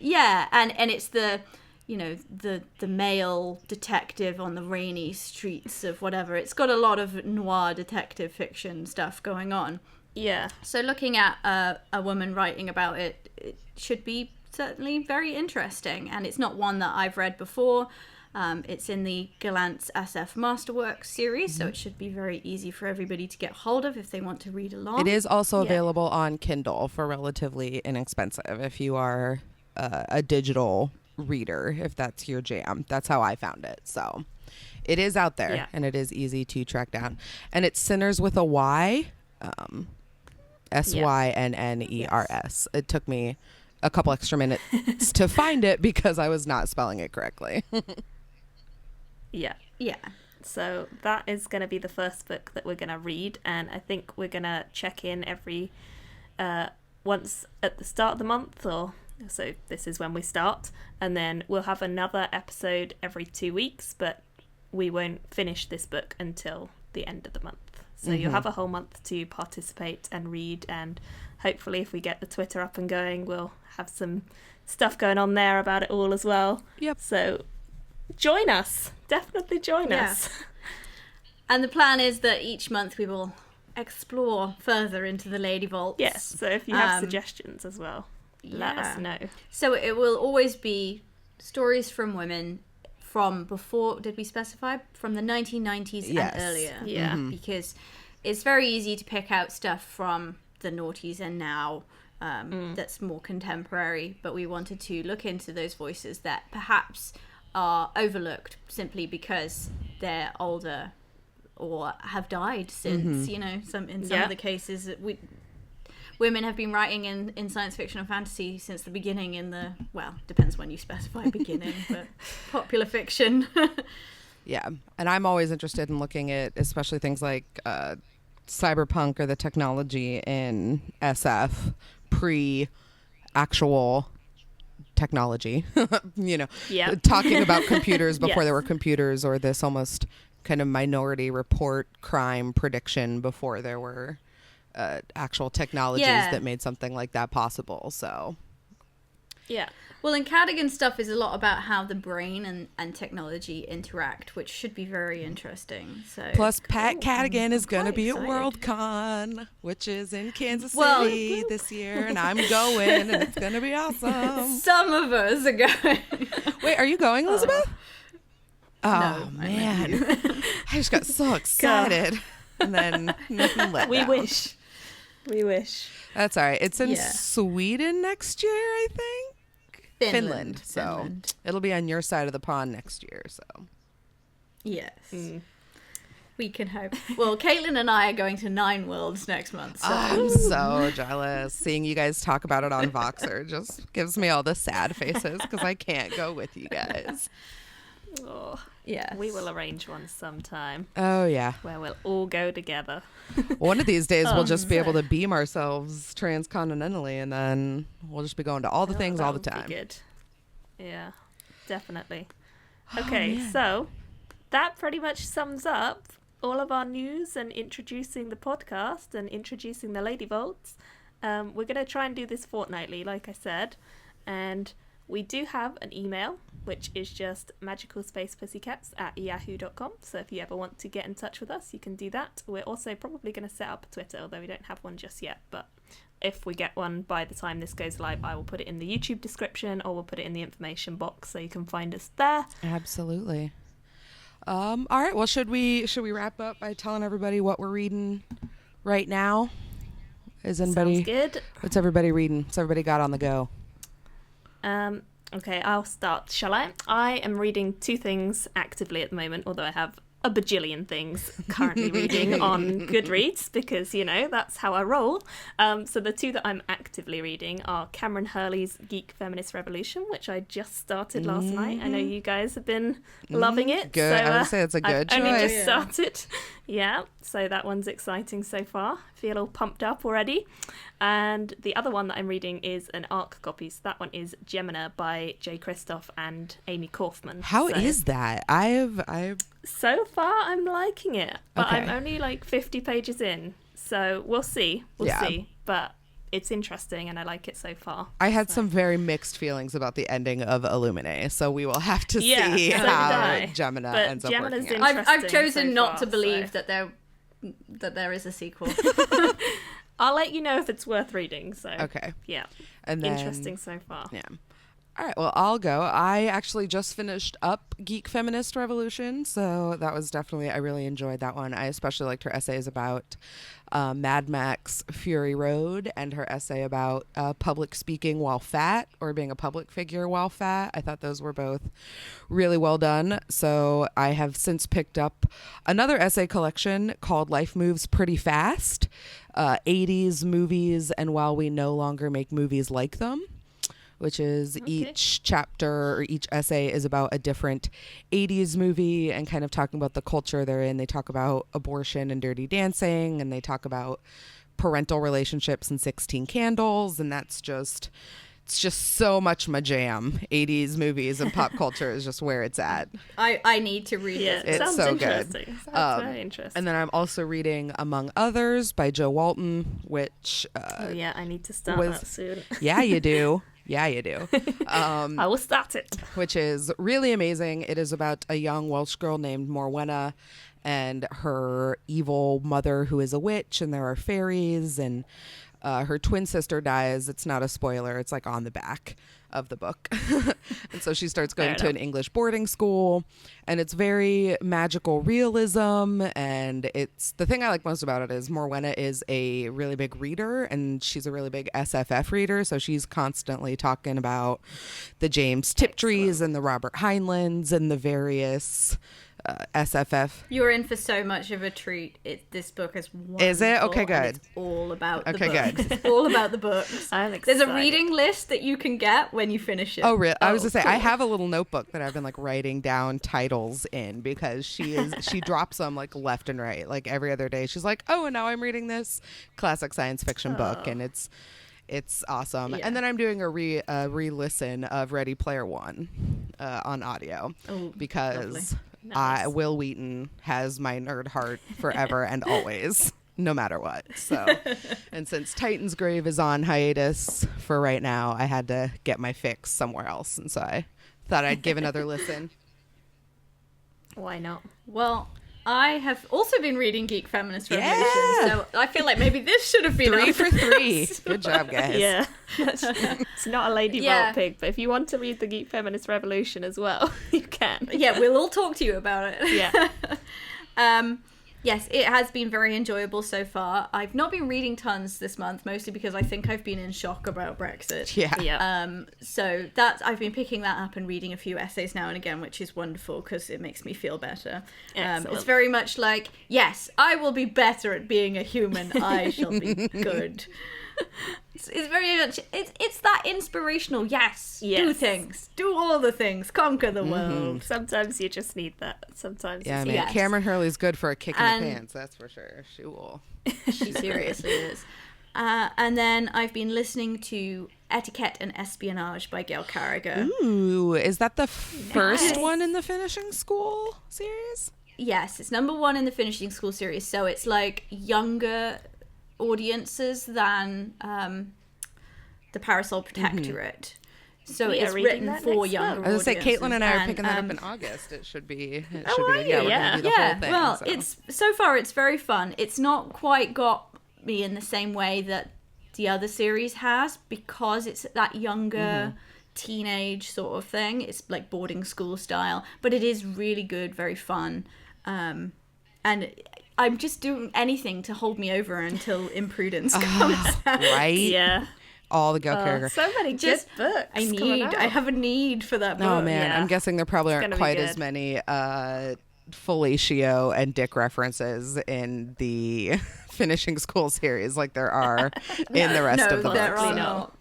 Yeah, and it's the, you know, the male detective on the rainy streets of whatever. It's got a lot of noir detective fiction stuff going on. Yeah. So looking at a woman writing about it, it should be certainly very interesting. And it's not one that I've read before. It's in the Gallant's SF Masterworks series, so it should be very easy for everybody to get hold of if they want to read along. It is also available on Kindle for relatively inexpensive if you are a digital reader, if that's your jam. That's how I found it. So it is out there and it is easy to track down. And it's Sinners with a Y, SYNNERS. It took me a couple extra minutes to find it because I was not spelling it correctly. Yeah. Yeah. So that is going to be the first book that we're going to read, and I think we're going to check in every once at the start of the month, or so this is when we start, and then we'll have another episode every 2 weeks, but we won't finish this book until the end of the month. So you'll have a whole month to participate and read, and hopefully if we get the Twitter up and going, we'll have some stuff going on there about it all as well. Yep. So join us. Definitely join us. And the plan is that each month we will explore further into the Lady Vaults. Yes, so if you have suggestions as well, let us know. So it will always be stories from women from before, did we specify? From the 1990s and earlier. Yeah. Because it's very easy to pick out stuff from the noughties and now that's more contemporary, but we wanted to look into those voices that perhaps are overlooked simply because they're older or have died since, you know, some of the cases women have been writing in science fiction and fantasy since the beginning depends when you specify beginning, but popular fiction. Yeah, and I'm always interested in looking at especially things like cyberpunk or the technology in SF pre-actual technology, you know, talking about computers before there were computers, or this almost kind of Minority Report crime prediction before there were actual technologies that made something like that possible. So well, and Cadigan's stuff is a lot about how the brain and technology interact, which should be very interesting. So plus Pat Cadigan is going to be at WorldCon, which is in Kansas City this year, and I'm going, and it's going to be awesome. Some of us are going. Wait, are you going, Elizabeth? No, man, I just got so excited. And then we wish. That's all right. It's in Sweden next year, I think. Finland. So it'll be on your side of the pond next year. So yes, we can hope. Well, Caitlin and I are going to 9 Worlds next month. So. I'm so jealous. Seeing you guys talk about it on Voxer just gives me all the sad faces because I can't go with you guys. Oh, yeah. We will arrange one sometime. Oh, yeah. Where we'll all go together. One of these days, we'll just be able to beam ourselves transcontinentally, and then we'll just be going to all the things all the time. Be good. Yeah, definitely. Okay, so that pretty much sums up all of our news and introducing the podcast and introducing the Lady Vaults. We're going to try and do this fortnightly, like I said. And we do have an email, which is just magicalspacepussycats@yahoo.com. So if you ever want to get in touch with us, you can do that. We're also probably going to set up a Twitter, although we don't have one just yet. But if we get one by the time this goes live, I will put it in the YouTube description, or we'll put it in the information box so you can find us there. Absolutely. All right. Well, should we wrap up by telling everybody what we're reading right now? Sounds good. What's everybody reading? What's everybody got on the go? Okay, I'll start, shall I? I am reading 2 things actively at the moment, although I have a bajillion things currently reading on Goodreads, because, you know, that's how I roll. So the 2 that I'm actively reading are Cameron Hurley's Geek Feminist Revolution, which I just started last night. I know you guys have been loving it. Good. So, I would say it's a good choice. I've only just started. Yeah, so that one's exciting so far. Feel all pumped up already. And the other one that I'm reading is an ARC copy. So that one is Gemina by Jay Kristoff and Amy Kaufman. How is that? I've So far, I'm liking it, but Okay. I'm only like 50 pages in, so we'll see. We'll see. But it's interesting, and I like it so far. I had some very mixed feelings about the ending of Illumine, so we will have to Yeah, see so how did I. Gemina But ends up Gemina's working out. interesting I've chosen so not far, to believe so- that there is a sequel. I'll let you know if it's worth reading. So Okay. yeah, And then, interesting so far. Yeah. All right, well, I'll go. I actually just finished up Geek Feminist Revolution, so that was definitely, I really enjoyed that one. I especially liked her essays about Mad Max Fury Road and her essay about public speaking while fat, or being a public figure while fat. I thought those were both really well done. So I have since picked up another essay collection called Life Moves Pretty Fast, 80s movies and While We No Longer Make Movies Like Them, which is each chapter or each essay is about a different 80s movie and kind of talking about the culture they're in. They talk about abortion and Dirty Dancing, and they talk about parental relationships and 16 Candles, and it's just so much my jam. 80s movies and pop culture is just where it's at. I need to read Yeah, it. it It's sounds so good. interesting. Sounds very interesting. And then I'm also reading Among Others by Joe Walton, which oh yeah, I need to start was- that soon. yeah, you do. Yeah, you do. I will start it. Which is really amazing. It is about a young Welsh girl named Morwenna and her evil mother who is a witch, and there are fairies, and her twin sister dies. It's not a spoiler. It's like on the back of the book. And so she starts going to an English boarding school, and it's very magical realism. And it's the thing I like most about it is Morwenna is a really big reader, and she's a really big SFF reader. So she's constantly talking about the James Tiptrees and the Robert Heinleins and the various SFF. You're in for so much of a treat. This book is wonderful. Is it? Okay, and good. It's all about the Okay, books. good. It's all about the books. I'm There's excited. a reading list that you can get when you finish it. Oh, really? I was gonna say, I cool. have a little notebook that I've been like writing down titles in, because she drops them like left and right. Like every other day, she's like, "Oh, and now I'm reading this classic science fiction book," and it's awesome. Yeah. And then I'm doing a re-listen of Ready Player One on audio, because Nice. Will Wheaton has my nerd heart forever and always. No matter what. So, and since Titan's Grave is on hiatus for right now, I had to get my fix somewhere else. And so I thought I'd give another listen. Why not? Well, I have also been reading Geek Feminist Revolution, Yeah. so I feel like maybe this should have been 3 our for 3. Good job, guys. Yeah. It's not a Lady Yeah. Vault pig, but if you want to read the Geek Feminist Revolution as well, you can. Yeah, we'll all talk to you about it. Yeah. Yes, it has been very enjoyable so far. I've not been reading tons this month, mostly because I think I've been in shock about Brexit. Yeah. Yeah. So that I've been picking that up and reading a few essays now and again, which is wonderful because it makes me feel better. Excellent. It's very much like, yes, I will be better at being a human. I shall be good. It's very much it's that inspirational. Yes, do Yes. things, do all the things, conquer the world. Sometimes you just need that. Sometimes Yeah, it's man. Yes. Cameron Hurley's good for a kick in And- the pants, that's for sure. She will. She seriously is. And then I've been listening to Etiquette and Espionage by Gail Carriger. Ooh, is that the first Nice. one in the Finishing School series? yes, it's number 1 in the Finishing School series. So it's like younger audiences than the Parasol Protectorate. So We are it's reading written that for next younger month. I was going to say, audiences. Caitlin and I are picking that up in August. It should be. It Oh, should be are good. Yeah, you? we're Yeah. going to do the whole thing. Well, so. it's so far it's very fun. It's not quite got me in the same way that the other series has, because it's that younger teenage sort of thing. It's like boarding school style, but it is really good, very fun. And I'm just doing anything to hold me over until Imprudence comes out. Right? Yeah. All the Go character. So many Just good books. I have a need for that book. Oh man, Yeah. I'm guessing there probably aren't gonna be quite good. as many Felicio and Dick references in the Finishing School series like there are in the rest of the there books. are Probably not.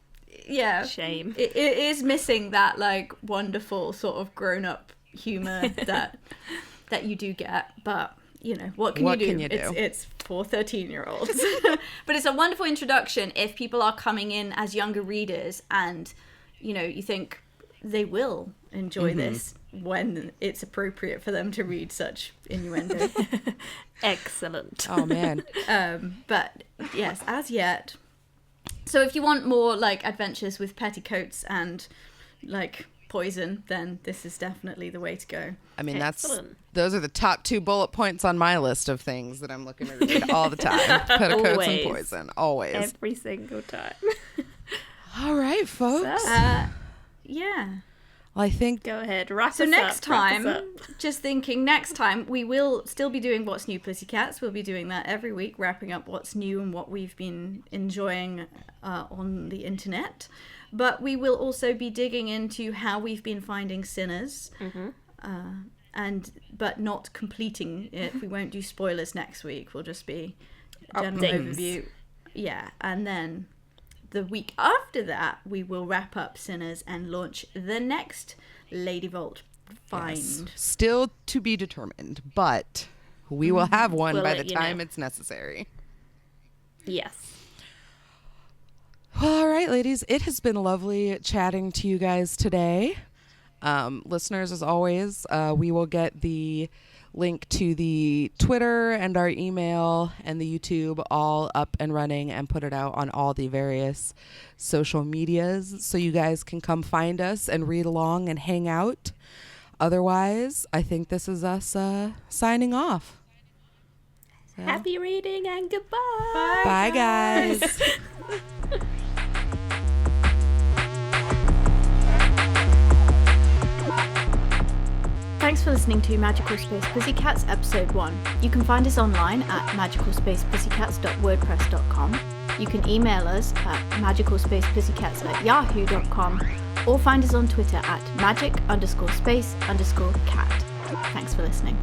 Yeah, Shame. it is missing that like wonderful sort of grown-up humor that you do get, but you know what can you do? It's for 13-year-olds. But it's a wonderful introduction if people are coming in as younger readers, and you know you think they will enjoy this when it's appropriate for them to read such innuendo. Excellent. Oh man. But yes, as yet. So if you want more like adventures with petticoats and like poison, then this is definitely the way to go. I mean, Excellent. those are the top 2 bullet points on my list of things that I'm looking to read all the time. Petticoats and Always. poison, always. Every single time. All right, folks. Yeah. Well, I think Go ahead. Wrap So us next up, wrap us time, up. just thinking next time, we will still be doing What's New Pussycats. We'll be doing that every week, wrapping up what's new and what we've been enjoying on the internet. But we will also be digging into how we've been finding Sinners, but not completing it. We won't do spoilers next week. We'll just be general Updates. overview. Yeah, and then the week after that, we will wrap up Sinners and launch the next Lady Vault find. yes, still to be determined, but we will have one We'll by let the you time know. it's necessary. Yes. All right, ladies, it has been lovely chatting to you guys today. Listeners, as always, we will get the link to the Twitter and our email and the YouTube all up and running and put it out on all the various social medias so you guys can come find us and read along and hang out. Otherwise, I think this is us signing off. So, Happy reading and goodbye. bye, guys. Thanks for listening to Magical Space Pussycats Episode 1. You can find us online at magicalspacepussycats.wordpress.com. You can email us at magicalspacepussycats@yahoo.com or find us on Twitter at magic_space_cat. Thanks for listening.